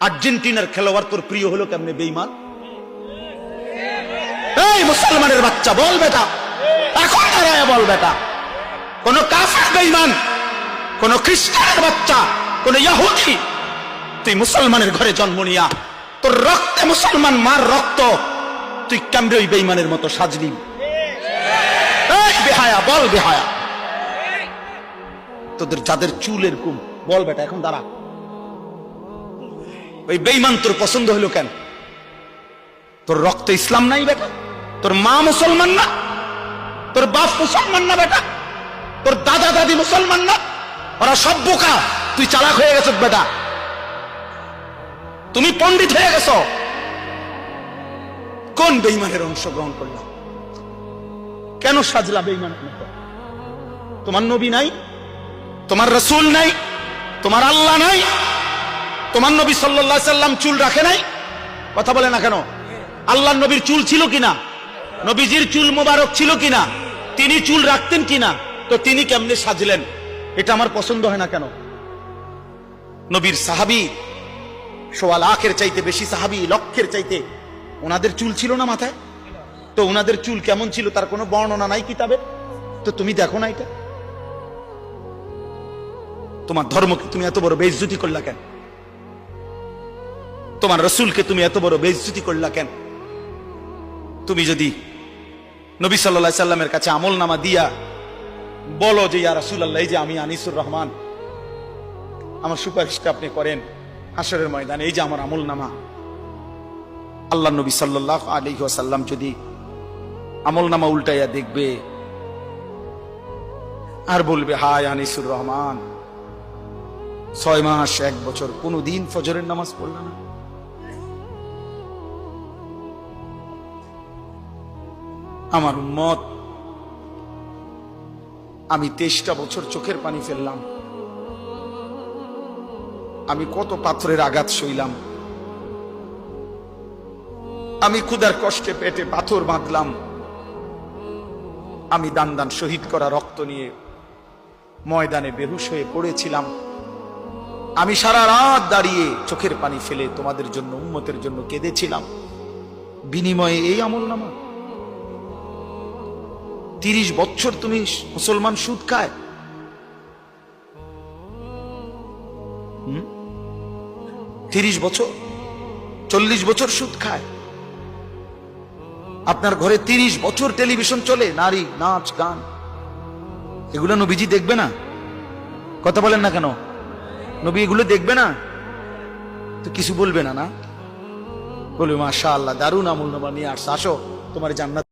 আর্জেন্টিনার খেলোয়াড় তোর প্রিয় হলো কেমনে বেঈমান? এই মুসলমানের বাচ্চা বল বেটা, এখন দাঁড়ায় বল বেটা, কোন কাফের বেঈমান, কোন খ্রিস্টানের বাচ্চা, কোন ইহুদি, তুই মুসলমানের ঘরে জন্ম নিয়া তোর রক্তে মুসলমান মার রক্ত, তুই কেমনে ওই বেঈমানের মতো সাজলি? এই বেহায়া বল বেহায়া, তোদের যাদের চুল এরকম বল বেটা, এখন দাঁড়া। ওই বেঈমান তোর পছন্দ হলো কেন? তোর রক্তে ইসলাম নাই বেটা, তোর মা মুসলমান না, তোর বাপ মুসলমান না বেটা, তোর দাদা দাদি মুসলমান না, ওরা সব বোকা, তুই চালাক হয়ে গেছ বেটা, তুমি পণ্ডিত হয়ে গেছ। কোন বেঈমানের অংশগ্রহণ করলাম? কেন সাজলা বেঈমানের মতো? তোমার নবী নাই, তোমার রাসূল নাই, তোমার আল্লাহ নাই, তোমার নবী সাল্লাল্লাহু আলাইহি সাল্লাম চুল রাখে নাই? কথা বলে না কেন? আল্লাহর নবীর চুল ছিল কিনা? নবীজির চুল মোবারক ছিল কিনা? তিনি চুল রাখতেন কিনা? তো তিনি কেমনে সাজলেন? এটা আমার পছন্দ হয় না কেন? নবীর সাহাবী সোয়া লাখের চাইতে বেশি সাহাবী, লক্ষের চাইতে, ওনাদের চুল ছিল না মাথায়? তো ওনাদের চুল কেমন ছিল তার কোনো বর্ণনা নাই কিতাবে? তো তুমি দেখো না এটা? তোমার ধর্মকে তুমি এত বড় বেইজ্জতি করলা কেন? তোমার রাসূলকে তুমি এত বড় বেইজ্জতি করলা কেন? তুমি যদি নবী সাল্লাল্লাহু আলাইহি সাল্লামের কাছে আমলনামা দিয়া বলো যে ইয়া রাসূলুল্লাহ, এই যে আমি আনিসুর রহমান, আমার সুপারিশটা আপনি করেন হাশরের ময়দানে, এই যে আমার আমলনামা, আল্লাহ নবী সাল্লাল্লাহু আলাইহি ওয়াসাল্লাম যদি আমলনামা উল্টাইয়া দেখবে আর বলবে, হায় আনিসুর রহমান, 6 মাস 1 বছর কোনদিন ফজরের নামাজ পড়ল না। আমার উম্মত, আমি 23টা বছর চোখের পানি ফেললাম, আমি কত পাথরের আঘাত সইলাম, আমি ক্ষুধার কষ্টে পেটে পাথর বাঁধলাম, আমি দান দান শহীদ করা রক্ত নিয়ে ময়দানে বেহুশ হয়ে পড়েছিলাম, আমি সারা রাত দাঁড়িয়ে চোখের পানি ফেলে তোমাদের জন্য, উম্মতের জন্য কেঁদেছিলাম, বিনিময়ে এই আমলনামা? 30 বছর তুমি মুসলমান সুদ খায়, 30 বছর 40 বছর সুদ খায়, আপনার ঘরে 30 বছর টেলিভিশন চলে, নারী নাচ গান, এগুলো নবীজি দেখবে না? কথা বলেন না কেন? নবী এগুলো দেখবে না? তো কিছু বলবে না? না বলবে মাশাআল্লাহ, দারুণ আমলনামা নিয়ে আসছো, আসো তোমার জান্নাত